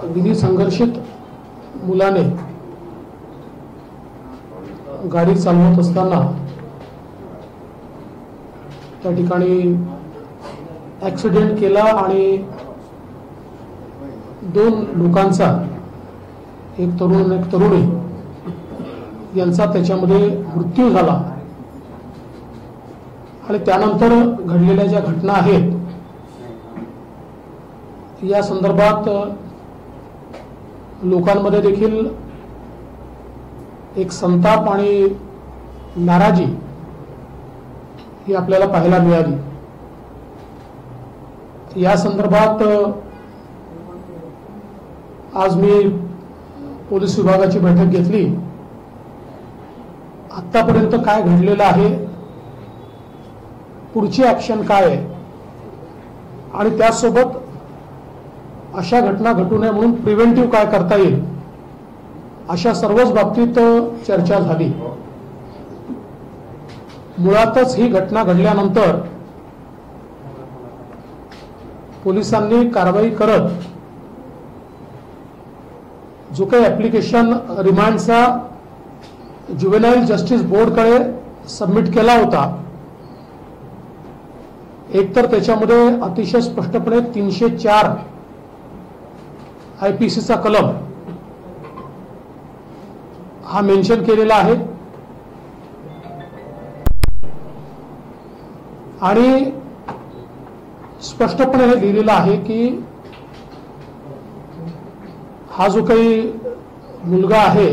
विनी संघर्षित मुलाने गाडी चालवत असताना त्या ठिकाणी ॲक्सिडेंट केला आणि दोन लोकांचा, एक तरुण एक तरुणी यांचा त्याच्यामध्ये मृत्यू झाला। आणि त्यानंतर घडलेल्या ज्या घटना आहेत या संदर्भात लोकांमध्ये देखील एक संताप आणि नाराजी ही आपल्याला पाहायला मिळाली। या संदर्भात आज मी पोलीस विभागाची बैठक घेतली। आतापर्यंत काय घडलेलं आहे, पुढची ऍक्शन काय आहे आणि त्यासोबत अशा घटना घडू नये म्हणून प्रिव्हेंटिव्ह काय करता येईल, अशा सर्वच बाबतीत चर्चा झाली। मुळातच ही घटना घडल्यानंतर पोलिसांनी कारवाई करत जो काही ऍप्लिकेशन रिमांडचा ज्युव्हेनाइल जस्टिस बोर्डकडे सबमिट केला होता, एकतर त्याच्यामध्ये अतिशय स्पष्टपणे 304 आयपीसीचा कलम हा मेन्शन केलेला आहे आणि स्पष्टपणे हे लिहिलेलं आहे की हा जो काही मुलगा आहे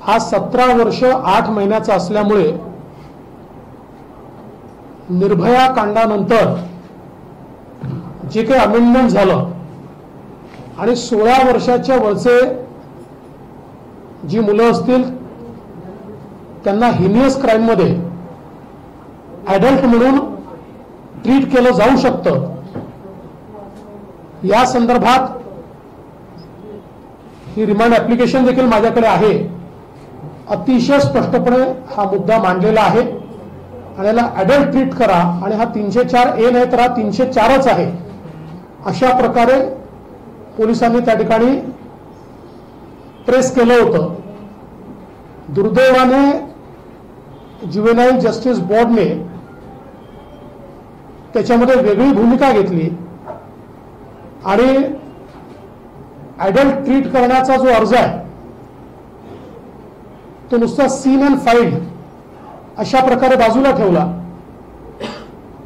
हा 17 वर्ष 8 महिन्याचा असल्यामुळे निर्भया कांडानंतर जे काही अमेंडमेंट झालं आणि 16 वर्षाच्या वरचे जी मुलं असतील त्यांना हिनियस क्राईम मध्ये ऍडल्ट म्हणून ट्रीट केलं जाऊ शकतं। या संदर्भात ही रिमांड ऍप्लिकेशन देखील माझ्याकडे आहे। अतिशय स्पष्टपणे हा मुद्दा मांडलेला आहे आणि याला ऍडल्ट ट्रीट करा आणि हा 304A नाही तर हा 304च आहे, अशा प्रकारे पोलिसांनी त्या ठिकाणी प्रेस केलं होतं। दुर्दैवाने ज्युव्हेनाइल जस्टिस बोर्डने त्याच्यामध्ये वेगळी भूमिका घेतली आणि ऍडल्ट ट्रीट करण्याचा जो अर्ज आहे तो नुसता सीन अँड फाईल्ड अशा प्रकारे बाजूला ठेवला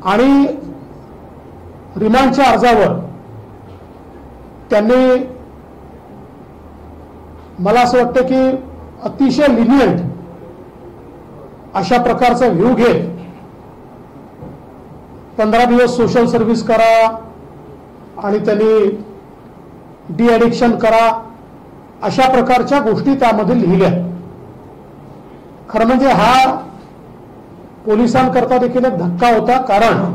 आणि रिमांडच्या अर्जावर त्यांनी मला असं वाटतं की अतिशय लिनियंट अशा प्रकारचा व्ह्यू घेत 15 दिवस सोशल सर्व्हिस करा आणि त्यांनी डी ॲडिक्शन करा, अशा प्रकारच्या गोष्टी त्यामध्ये लिहिल्या। खरं म्हणजे हा पोलिसांकरता देखील एक धक्का होता, कारण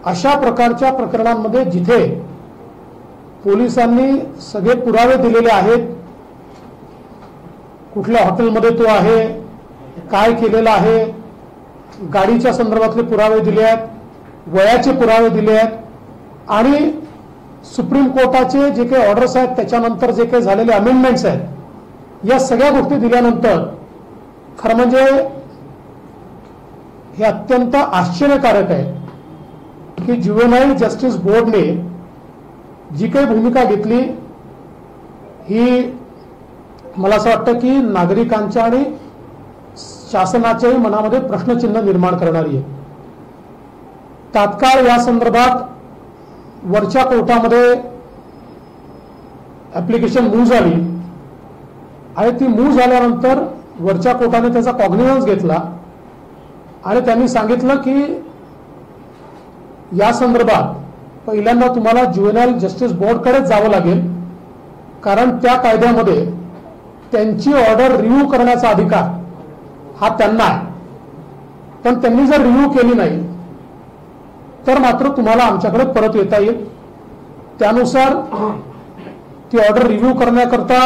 अशा प्रकारच्या प्रकरणांमध्ये जिथे पोलिसांनी सगळे पुरावे दिलेले आहेत, कुठल्या हॉटेलमध्ये तो आहे, काय केलेलं आहे, गाडीच्या संदर्भातले पुरावे दिले आहेत, वयाचे पुरावे दिले आहेत आणि सुप्रीम कोर्टाचे जे काही ऑर्डर्स आहेत त्याच्यानंतर जे काही झालेले अमेंडमेंट्स आहेत, या सगळ्या गोष्टी दिल्यानंतर खरं म्हणजे हे अत्यंत आश्चर्यकारक आहे की ज्युव्हेनाइल जस्टिस बोर्डने जी काही भूमिका घेतली ही मला असं वाटतं की नागरिकांच्या आणि शासनाच्याही मनामध्ये प्रश्नचिन्ह निर्माण करणारी आहे। तात्काळ या संदर्भात वरच्या कोर्टामध्ये ऍप्लिकेशन मूव्ह झाली आणि ती मूव्ह झाल्यानंतर वरच्या कोर्टाने त्याचा कॉग्निझन्स घेतला आणि त्यांनी सांगितलं की या संदर्भात पहिल्यांदा तुम्हाला ज्युव्हेनाइल जस्टिस बोर्डकडेच जावं लागेल, कारण त्या कायद्यामध्ये त्यांची ऑर्डर रिव्ह्यू करण्याचा अधिकार हा त्यांना आहे, पण त्यांनी जर रिव्ह्यू केली नाही तर मात्र तुम्हाला आमच्याकडे परत येता येईल। त्यानुसार ती ऑर्डर रिव्ह्यू करण्याकरता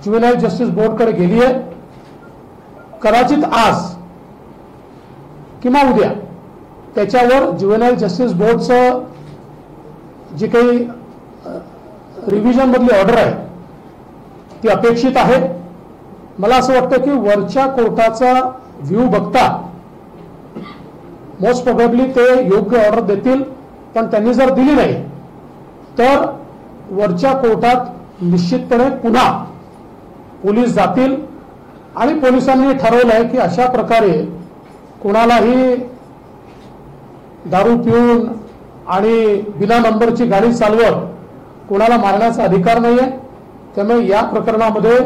ज्युव्हेनाइल जस्टिस बोर्डकडे गेली आहे। कदाचित आज किंवा उद्या त्याच्यावर ज्युव्हेनाइल जस्टिस बोर्डचं जे काही रिव्हिजन मधली ऑर्डर आहे ती अपेक्षित आहे. मला असं वाटतं की वरच्या कोर्टाचा व्ह्यू बघता मोस्ट प्रोबेबली ते योग्य ऑर्डर देतील, पण त्यांनी जर दिली नाही तर वरच्या कोर्टात निश्चितपणे पुन्हा पोलीस जातील आणि पोलिसांनी ठरवलं आहे की अशा प्रकारे कोणालाही दारू पिऊन आणि बिना नंबरची गाडी चालवत कोणाला मारण्याचा अधिकार नाहीये. त्यामुळे या प्रकरणामध्ये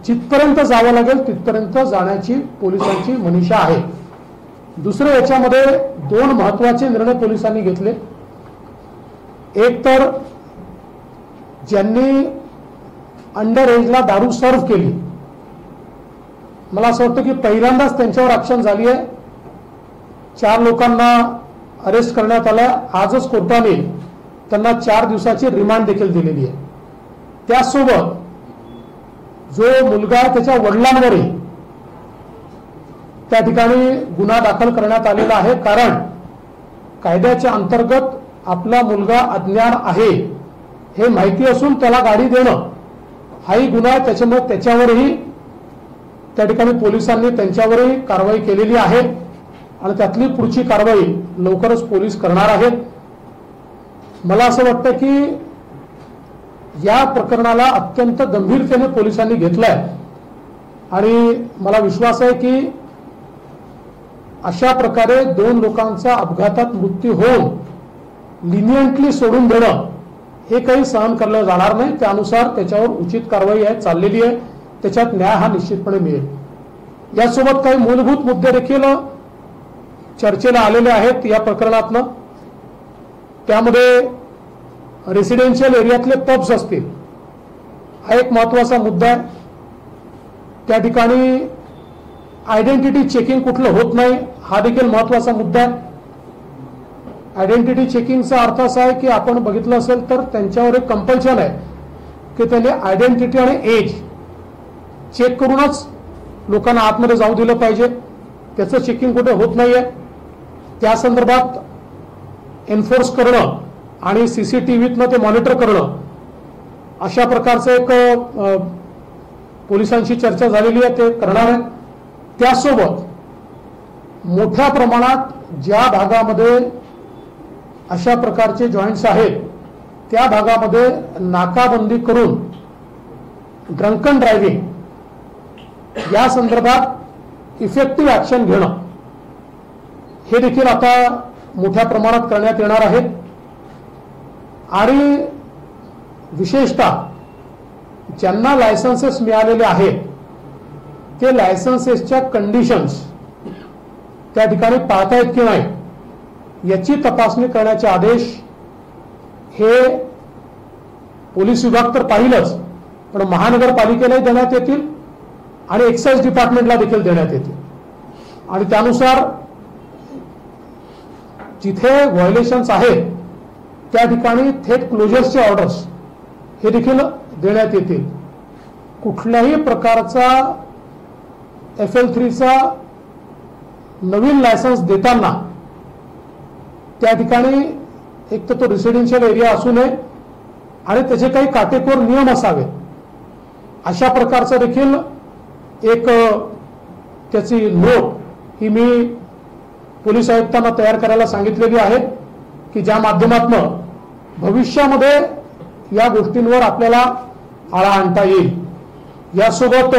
जिथपर्यंत जावं लागेल तिथपर्यंत जाण्याची पोलिसांची मनीषा आहे. दुसरं, याच्यामध्ये दोन महत्वाचे निर्णय पोलिसांनी घेतले. एक तर ज्यांनी अंडर एजला दारू सर्व्ह केली, मला असं वाटतं की पहिल्यांदाच त्यांच्यावर ऍक्शन झाली आहे. 4 लोकांना अरेस्ट करण्यात आलं. आजच कोर्टाने त्यांना 4 दिवसाची रिमांड देखील दिलेली आहे. त्यासोबत जो मुलगा आहे त्याच्या वडिलांवरही त्या ठिकाणी गुन्हा दाखल करण्यात आलेला आहे, कारण कायद्याच्या अंतर्गत आपला मुलगा अज्ञान आहे हे माहिती असून त्याला गाडी देणं हाही गुन्हा आहे. त्याच्यामुळे त्याच्यावरही त्या ठिकाणी पोलिसांनी त्यांच्यावरही कारवाई केलेली आहे आणि त्यातली पुढची कारवाई लवकरच पोलीस करणार आहेत. मला असं वाटतं की या प्रकरणाला अत्यंत गंभीरतेने पोलिसांनी घेतलंय आणि मला विश्वास आहे की अशा प्रकारे 2 लोकांचा अपघातात मृत्यू होऊन लिनियंटली सोडून देणं हे काही सहन करलं जाणार नाही. त्यानुसार त्याच्यावर उचित कारवाई आहे चाललेली आहे. त्याच्यात न्याय हा निश्चितपणे मिळेल. यासोबत काही मूलभूत मुद्दे देखील चर्चेला आलेले आहेत या प्रकरणातनं. त्यामध्ये रेसिडेन्शियल एरियातले पब्स असतील हा एक महत्वाचा मुद्दा आहे. त्या ठिकाणी आयडेंटिटी चेकिंग कुठलं होत नाही हा देखील महत्वाचा मुद्दा आहे. आयडेंटिटी चेकिंगचा अर्थ असा आहे की आपण बघितलं असेल तर त्यांच्यावर एक कंपल्शन आहे की त्यांनी आयडेंटिटी आणि एज चेक करूनच लोकांना आतमध्ये जाऊ दिलं पाहिजे. त्याचं चेकिंग कुठे होत नाहीये. त्या संदर्भात एन्फोर्स करणं आणि सीसीटीव्हीतनं ते मॉनिटर करणं अशा प्रकारचं एक पोलिसांशी चर्चा झालेली आहे, ते करणार आहे. त्यासोबत मोठ्या प्रमाणात ज्या भागामध्ये अशा प्रकारचे जॉईंट्स आहेत त्या भागामध्ये नाकाबंदी करून ड्रंकन ड्रायव्हिंग या संदर्भात इफेक्टिव्ह ऍक्शन घेणं हे देखील आता मोठ्या प्रमाणात करण्यात येणार आहे. आणि विशेषतः ज्यांना लायसन्सेस मिळालेले आहेत ते लायसन्सेसच्या कंडिशन्स त्या ठिकाणी पाळतायत की नाही याची तपासणी करण्याचे आदेश हे पोलीस विभाग तर पाहिलंच, पण महानगरपालिकेलाही देण्यात येतील आणि एक्साइज डिपार्टमेंटला देखील देण्यात येतील. आणि त्यानुसार जिथे व्हायोलेशन्स आहेत त्या ठिकाणी थेट क्लोजर्सचे ऑर्डर्स हे देखील देण्यात येतील. कुठल्याही प्रकारचा FL3चा नवीन लायसन्स देताना त्या ठिकाणी एक तर तो रेसिडेन्शियल एरिया असू नये आणि त्याचे काही काटेकोर नियम असावेत. अशा प्रकारचा देखील एक त्याची नोट ही मी पोलीस आयुक्तांना तयार करायला सांगितलेली आहे की ज्या माध्यमातून भविष्यामध्ये या गोष्टींवर आपल्याला आळा आणता येईल. यासोबत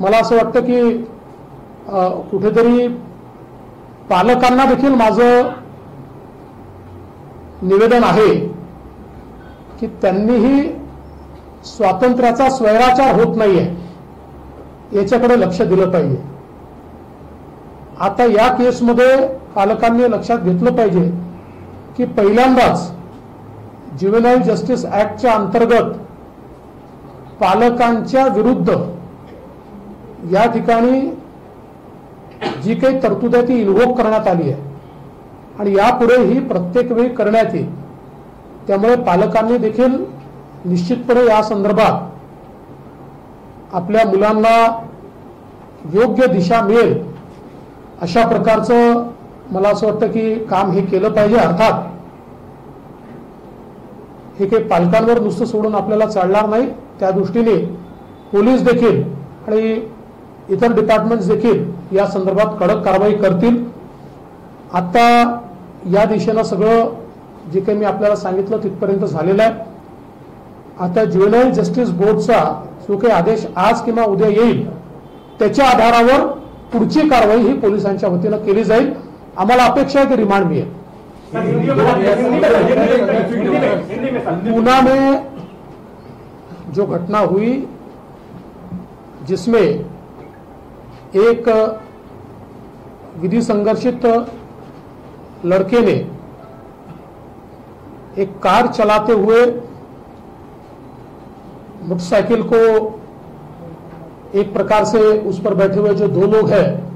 मला असं वाटतं की कुठेतरी पालकांना देखील माझं निवेदन आहे की त्यांनीही स्वातंत्र्याचा स्वैराचार होत नाहीये याच्याकडे लक्ष दिलं पाहिजे. आता या केसमध्ये पालकांनी लक्षात घेतलं पाहिजे की पहिल्यांदाच ज्युव्हेनाईल जस्टिस ऍक्टच्या अंतर्गत पालकांच्या विरुद्ध या ठिकाणी जी काही तरतूद आहे ती इन्व्होक करण्यात आली आहे आणि यापुढे ही प्रत्येक वेळी करण्यात येईल. त्यामुळे पालकांनी देखील निश्चितपणे या संदर्भात आपल्या मुलांना योग्य दिशा मिळेल अशा प्रकारचं मला असं वाटतं की काम हे केलं पाहिजे. अर्थात हे काही पालकांवर नुसतं सोडून आपल्याला चालणार नाही. त्या दृष्टीने पोलीस देखील आणि इतर डिपार्टमेंट्स देखील या संदर्भात कडक कारवाई करतील. आता या दिशेनं सगळं जे काही मी आपल्याला सांगितलं तिथपर्यंत झालेलं आहे. आता ज्युव्हेनाईल जस्टिस बोर्डचा जो काही आदेश आज किंवा उद्या येईल त्याच्या आधारावर पुढची कारवाई ही पोलिसांच्या वतीनं केली जाईल. आम्हाला अपेक्षा है कि रिमांड मिले. पूना में जो घटना हुई जिसमें एक विधि संघर्षित लड़के ने एक कार चलाते हुए मोटरसाइकिल को एक प्रकार से उस पर बैठे हुए जो दो लोग हैं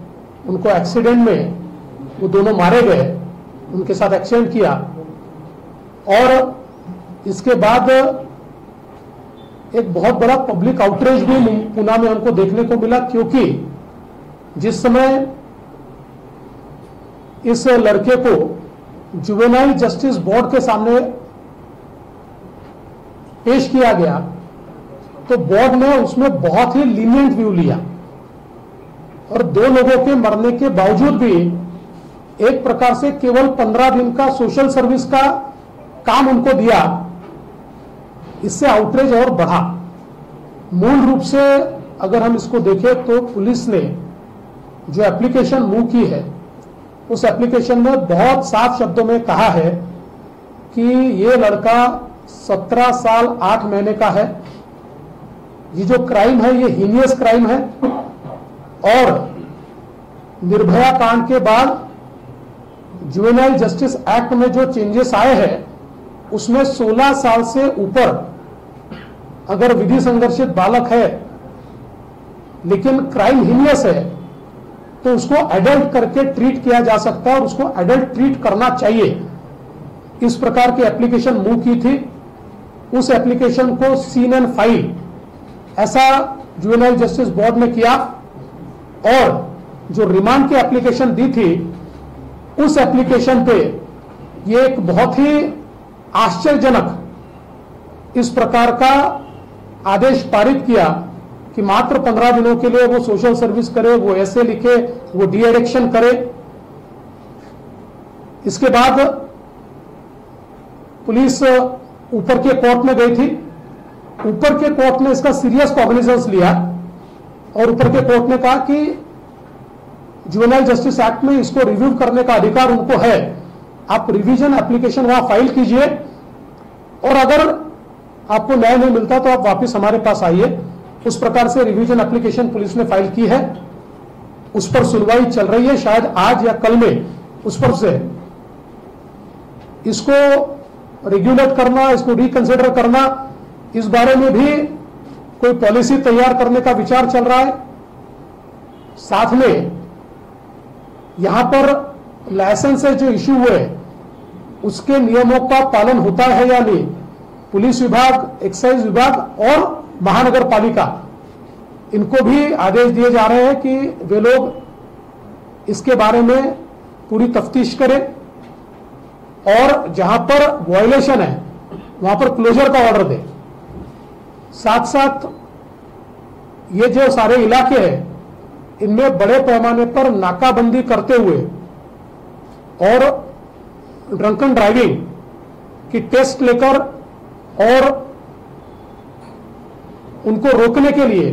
उनको एक्सीडेंट में वो दोनों मारे गए, उनके साथ एक्सीडेंट किया. और इसके बाद एक बहुत बड़ा पब्लिक आउटरीच भी पुणे में हमको देखने को मिला, क्योंकि जिस समय इस लड़के को जुवेनाइल जस्टिस बोर्ड के सामने पेश किया गया तो बोर्ड ने उसमें बहुत ही लीनियंट व्यू लिया और दो लोगों के मरने के बावजूद भी एक प्रकार से केवल 15 दिन का सोशल सर्विस का काम उनको दिया. इससे आउटरीच और बढ़ा. मूल रूप से अगर हम इसको देखें तो पुलिस ने जो एप्लीकेशन मूव की है उस एप्लीकेशन में बहुत साफ शब्दों में कहा है कि ये लड़का 17 साल 8 महीने का है. ये जो क्राइम है ये हीनियस क्राइम है और निर्भया कांड के बाद जुवेनाइल जस्टिस एक्ट में जो चेंजेस आए हैं उसमें 16 साल से ऊपर अगर विधि संघर्षित बालक है लेकिन क्राइम हीनियस है तो उसको एडल्ट करके ट्रीट किया जा सकता है और उसको एडल्ट ट्रीट करना चाहिए. इस प्रकार की एप्लीकेशन मूव की थी. उस एप्लीकेशन को सीन एंड फाइल ऐसा जुवेनाइल जस्टिस बोर्ड ने किया और जो रिमांड की एप्लीकेशन दी थी उस एप्लीकेशन पे ये एक बहुत ही आश्चर्यजनक इस प्रकार का आदेश पारित किया कि मात्र 15 दिनों के लिए वो सोशल सर्विस करे, वो ऐसे लिखे, वो डी एडिक्शन करे. इसके बाद पुलिस ऊपर के कोर्ट में गई थी. ऊपर के कोर्ट ने इसका सीरियस कॉग्निजेंस लिया और ऊपर के कोर्ट ने कहा कि जुवेनाइल जस्टिस एक्ट में इसको रिव्यू करने का अधिकार उनको है. आप रिवीजन एप्लीकेशन वहां फाइल कीजिए और अगर आपको न्याय नहीं मिलता तो आप वापस हमारे पास आइए. उस प्रकार से रिवीजन एप्लीकेशन पुलिस ने फाइल की है. उस पर सुनवाई चल रही है. शायद आज या कल में उस पर से इसको रेगुलेट करना, इसको रिकंसिडर करना, इस बारे में भी कोई पॉलिसी तैयार करने का विचार चल रहा है. साथ में यहां पर लाइसेंस जो इश्यू हुए उसके नियमों का पालन होता है या नहीं, पुलिस विभाग, एक्साइज विभाग और महानगर पालिका इनको भी आदेश दिए जा रहे हैं कि वे लोग इसके बारे में पूरी तफ्तीश करें और जहां पर वायलेशन है वहां पर क्लोजर का ऑर्डर दें. साथ साथ ये जो सारे इलाके हैं इनमें बड़े पैमाने पर नाकाबंदी करते हुए और ड्रंकन ड्राइविंग की टेस्ट लेकर और उनको रोकने के लिए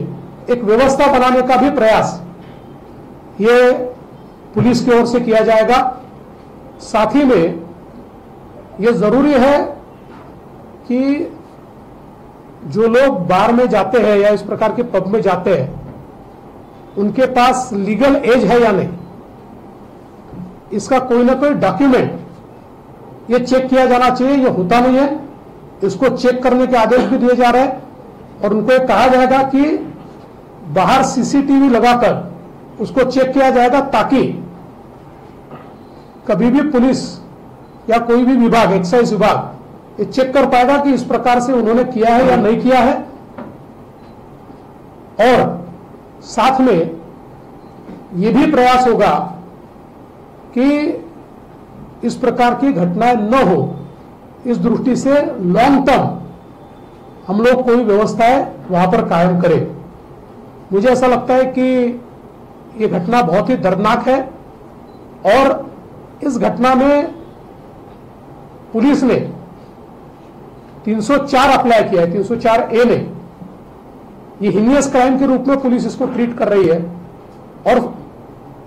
एक व्यवस्था बनाने का भी प्रयास ये पुलिस की ओर से किया जाएगा. साथ ही में ये जरूरी है कि जो लोग बार में जाते हैं या इस प्रकार के पब में जाते हैं उनके पास लीगल एज है या नहीं, इसका कोई ना कोई डॉक्यूमेंट ये चेक किया जाना चाहिए. ये होता नहीं है. इसको चेक करने के आदेश भी दिए जा रहे हैं और उनको कहा जाएगा कि बाहर सीसीटीवी लगाकर उसको चेक किया जाएगा ताकि कभी भी पुलिस या कोई भी विभाग, एक्साइज विभाग ये चेक कर पाएगा कि इस प्रकार से उन्होंने किया है या नहीं किया है. और साथ में यह भी प्रयास होगा कि इस प्रकार की घटनाएं न हो इस दृष्टि से लॉन्ग टर्म हम लोग कोई व्यवस्थाएं वहां पर कायम करें। मुझे ऐसा लगता है कि ये घटना बहुत ही दर्दनाक है और इस घटना में पुलिस ने 304 अप्लाई किया है, 304A ने। ये हिनियस क्राइम के रूप में पुलिस इसको ट्रीट कर रही है और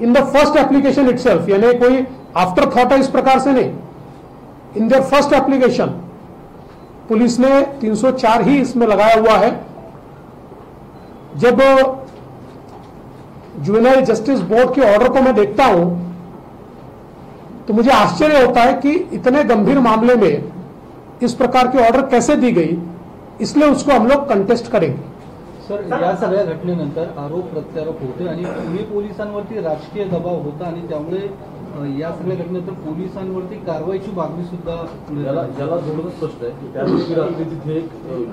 in the first application itself, यानी कोई आफ्टर थॉट है इस प्रकार से नहीं, in their first application police ने 304 ही इसमें लगाया हुआ है। जब जुवेनाइल जस्टिस बोर्ड के ऑर्डर को मैं देखता हूं तो मुझे आश्चर्य होता है कि इतने गंभीर मामले में इस प्रकार की ऑर्डर कैसे दी गई, इसलिए उसको हम लोग कंटेस्ट करेंगे। सर, या सगळ्या घटनेनंतर आरोप प्रत्यारोप होते आणि पुणे पोलिसांवरती राजकीय दबाव होता आणि त्यामुळे या सगळ्या घटनेनंतर पोलिसांवरती कारवाईची मागणी सुद्धा ज्याला जोडून स्पष्ट आहे की त्या दिवशी रात्री तिथे एक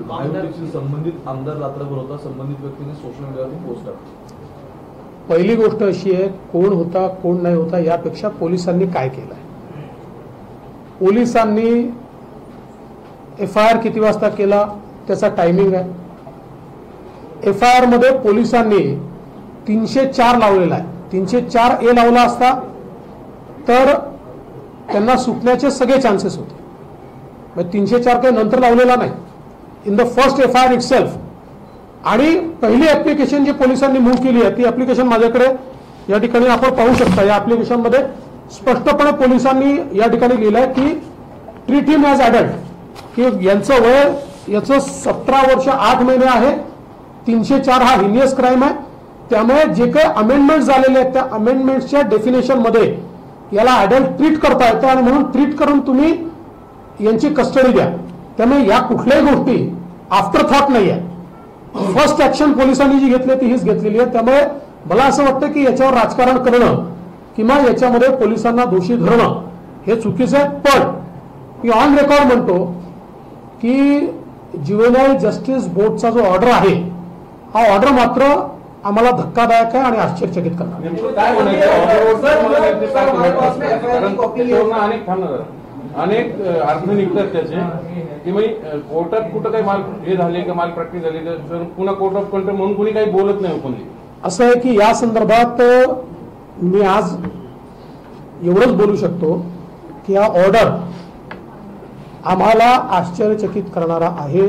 महायुतीशी संबंधित आमदार रात्रभर होता, संबंधित व्यक्तीने सोशल मीडियावरती पोस्ट टाकली। पहिली गोष्ट अशी आहे, कोण होता कोण नाही होता यापेक्षा पोलिसांनी काय केलंय। पोलिसांनी FIR किती वाजता केला त्याचा टायमिंग आहे। FIR मध्ये पोलिसांनी 304 लावलेला आहे। 304A लावला असता तर त्यांना सुटण्याचे सगळे चान्सेस होते, मग 304 काही नंतर लावलेला नाही, in the first FIR itself. आणि पहिली ऍप्लिकेशन जी पोलिसांनी मूव्ह केली आहे ती ऍप्लिकेशन माझ्याकडे या ठिकाणी आपण पाहू शकता। या ऍप्लिकेशन मध्ये स्पष्टपणे पोलिसांनी या ठिकाणी लिहिलंय की ट्रीट हिम ॲज ॲडल्ट, की यांचं वय याचं 17 वर्ष 8 महिने आहे। 304 हा हिनियस क्राइम आहे, त्यामुळे जे काही अमेंडमेंट झालेले आहेत त्या अमेंडमेंटच्या डेफिनेशन मध्ये याला ॲडल्ट ट्रीट करता येतं आणि म्हणून ट्रीट करून तुम्ही यांची कस्टडी द्या। त्यामुळे या कुठल्याही गोष्टी आफ्टर थॉट नाही आहे, फर्स्ट ऍक्शन पोलिसांनी जी घेतली ती हीच घेतलेली आहे। त्यामुळे मला असं वाटतं की याच्यावर राजकारण करणं किंवा याच्यामध्ये पोलिसांना दोषी धरणं हे चुकीचं आहे। पण मी ऑन रेकॉर्ड म्हणतो की ज्युवेनाइल जस्टिस बोर्डचा जो ऑर्डर आहे हा ऑर्डर मात्र आम्हाला धक्कादायक आहे आणि आश्चर्यचकित करणार। अनेक अर्थ निघतात त्याचे की म्हणजे कोर्टात कुठं काही माल हे झाले का माल प्रॅक्टिस झाली तर पुन्हा कोर्ट ऑफ कंट्रोल म्हणून कोणी काही बोलत नाही ओपनली। असं आहे की या संदर्भात मी आज एवढंच बोलू शकतो की हा ऑर्डर आम्हाला आश्चर्यचकित करणारा आहे,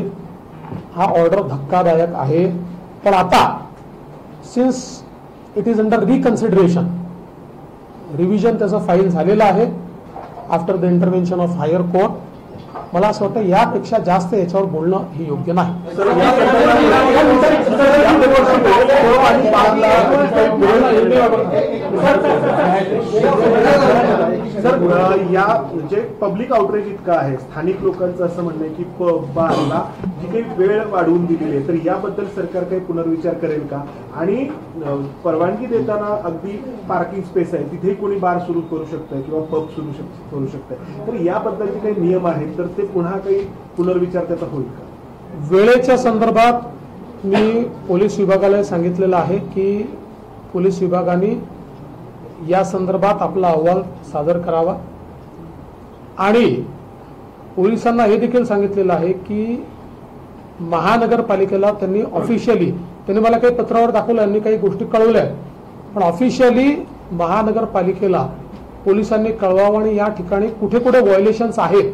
हा ऑर्डर धक्कादायक आहे। पण आता since it is under reconsideration, revision त्याचं फाईल झालेलं आहे after the intervention of higher court, मला असं वाटतं यापेक्षा जास्त याच्यावर बोलणं हे योग्य नाही। सर, या म्हणजे पब्लिक आउटरीच इतकं आहे, स्थानिक लोकांचं असं म्हणणं आहे की बारला जी काही वेळ वाढवून दिलेली आहे तर याबद्दल सरकार काही पुनर्विचार करेल का? आणि परवानगी देताना अगदी पार्किंग स्पेस आहे तिथे कोणी बार सुरू करू शकतं किंवा पब सुरू करू शकतं, तर याबद्दलचे काही नियम आहेत तर ते पुन्हा काही पुनर्विचार त्याचा होईल का? वेळेच्या संदर्भात मी पोलीस विभागाला सांगितलेलं आहे की पोलीस विभागाने या संदर्भात आपला अहवाल सादर करावा आणि पोलिसांना हे देखील सांगितलेलं आहे की महानगरपालिकेला त्यांनी ऑफिशियली, त्यांनी मला काही पत्रावर दाखवलं, यांनी काही गोष्टी कळवल्या, पण ऑफिशियली महानगरपालिकेला पोलिसांनी कळवावं आणि या ठिकाणी कुठे कुठे व्हायोलेशन्स आहेत,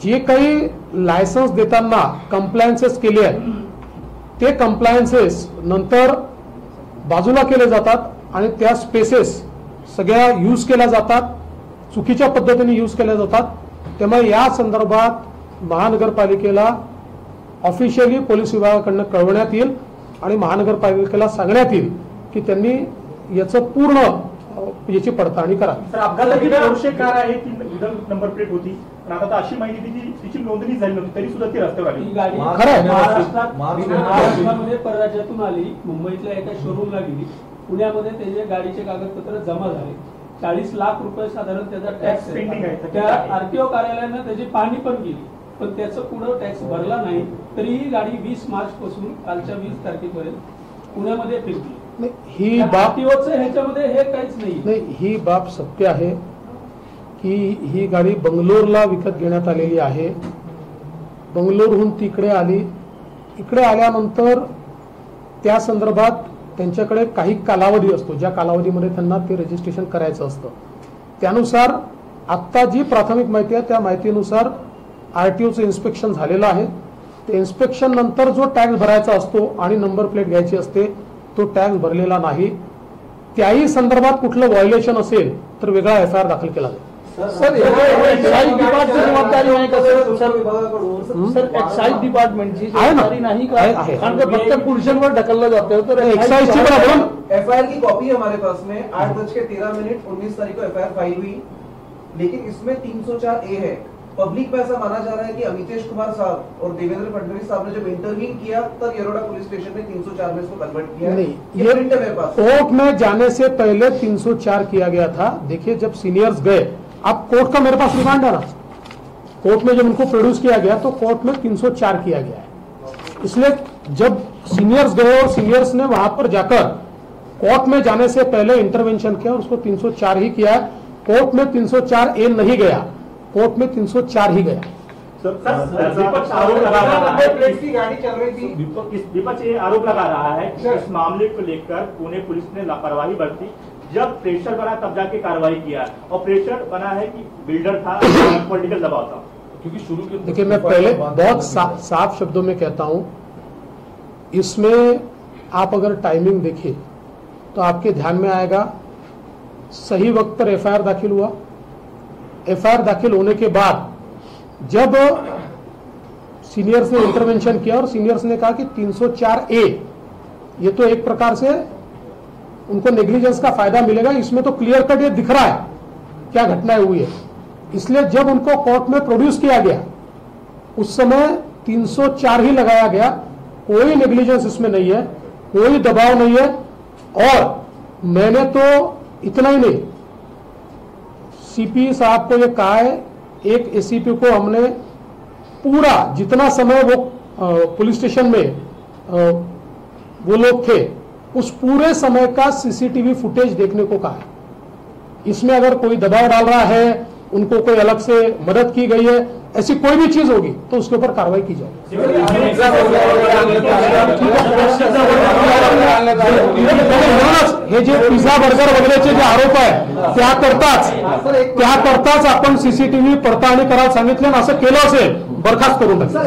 जे काही लायसन्स देताना कंप्लायन्सेस केले आहेत ते कंप्लायन्सेस नंतर बाजूला केले जातात आणि त्या स्पेसेस सगळ्या यूज केल्या जातात, चुकीच्या पद्धतीने यूज केल्या जातात। त्यामुळे या संदर्भात महानगरपालिकेला ऑफिशियली पोलीस विभागाकडून कळवण्यात येईल आणि महानगरपालिकेला सांगण्यात येईल की त्यांनी याचं पूर्ण याची पडताळणी करावी। सर, अपघाताची पोर्शे कार आहे ती विदल नंबर प्लेट होती, पण आता अशी माहिती की तिची नोंदणी झाली नव्हती तरी सुद्धा ती रस्त्यावर आली। ही गाडी खरं महाराष्ट्रामध्ये परराज्यातून आली, मुंबईतल्या एका शोरूमला गेली, पुण्यामध्ये त्याचे गाडीचे कागदपत्र जमा झाले, 40 लाख रुपये साधारण त्याचा टॅक्स पेंडिंग आहे। त्या आरटीओ कार्यालयानं त्याची पाहणी पण केली, पण त्याचं पुढं टॅक्स भरला नाही, तरी ही गाडी 20 मार्च पासून कालच्या 20 तारखेपर्यंत पुण्यामध्ये फिरली। ही बाब आरटीओचं ह्याच्यामध्ये हे काहीच नाही। ही बाब सत्य आहे की ही गाडी बंगलोरला विकत घेण्यात आलेली आहे. बंगलोरहून तिकडे आली. इकडे आल्यानंतर त्या संदर्भात त्यांच्याकडे काही कालावधी असतो, ज्या कालावधीमध्ये त्यांना ते रजिस्ट्रेशन करायचं असतं. त्यानुसार आत्ता जी प्राथमिक माहिती आहे त्या माहितीनुसार RTOचं इन्स्पेक्शन झालेलं आहे. ते इन्स्पेक्शन नंतर जो टॅक्स भरायचा असतो आणि नंबर प्लेट घ्यायची असते तो टॅक्स भरलेला नाही. त्याही संदर्भात कुठलं व्हायोलेशन असेल तर वेगळा FIR दाखल केला जाईल. सर एक्साइज डिपार्टमेंटची जबाबदारी नाही का सर एक्साइज डिपार्टमेंटची जबाबदारी नाही का? कारण का फक्त पुरुषांवर ढकललं जातं. तर एक्साइजची पण आपण FIR की कॉपी है हमारे पास में 8:13 19 तारीख को FIR फाइल हुई, लेकिन इसमें 304A है. पब्लिक में ऐसा माना जा रहा है कि अमितेश कुमार साहब और देवेंद्र फडणवीस साहब ने जब इंटरव्यू किया तब येरोडा पुलिस स्टेशन ने 304 में इसको कन्वर्ट किया. नहीं, ये प्रिंट है मेरे पास. कोर्ट में जाने से पहले 304 किया गया था. देखिए जब सीनियर्स गए, अब कोर्ट का मेरे पास रिमांड है ना, कोर्ट में जब उनको प्रोड्यूस किया गया तो कोर्ट में 304 किया गया है. इसलिए जब सीनियर्स गए और सीनियर्स ने वहां पर जाकर कोर्ट में जाने से पहले इंटरवेंशन किया और उसको 304 ही किया. कोर्ट में 304A नहीं गया, कोर्ट में 304 ही गया. विपक्ष आरोप लगा रहा है की गाड़ी चल रही थी. विपक्ष ये आरोप लगा रहा है कि इस मामले को लेकर पुणे पुलिस ने लापरवाही बरती. जब प्रेशर बना तब जाके कार्रवाई किया, और प्रेशर बना है कि बिल्डर था, पॉलिटिकल दबाव था. क्योंकि शुरू के देखिए मैं पहले बहुत साफ शब्दों में कहता हूं, इसमें आप अगर टाइमिंग देखिए तो आपके ध्यान में आएगा सही वक्त पर FIR दाखिल हुआ. FIR दाखिल होने के बाद जब सीनियर्स ने इंटरवेंशन किया और सीनियर्स ने कहा कि 304A ये तो एक प्रकार से उनको नेग्लिजेंस का फायदा मिलेगा, इसमें तो क्लियर कट ये दिख रहा है क्या घटनाएं हुई है. इसलिए जब उनको कोर्ट में प्रोड्यूस किया गया उस समय 304 ही लगाया गया. कोई नेग्लिजेंस इसमें नहीं है, कोई दबाव नहीं है. और मैंने तो इतना ही नहीं, CP साहब को ये कहा है, एक ACP को हमने पूरा जितना समय वो पुलिस स्टेशन में वो लोग थे उस पूरे समय का CCTV फुटेज देखने को कहा है. इसमें अगर कोई दबाव डाल रहा है, उनको कोई अलग से मदद की गई है, ऐसी कोई भी चीज होगी तो उसके ऊपर कार्रवाई की जाएगी. हे जे पिझ्झा बर्गर वगैरेचे जे आरोप आहे त्याकरताच आपण CCTV पडताळणी करायला सांगितलं आणि असं केलं असेल बरखास्त करून टाका.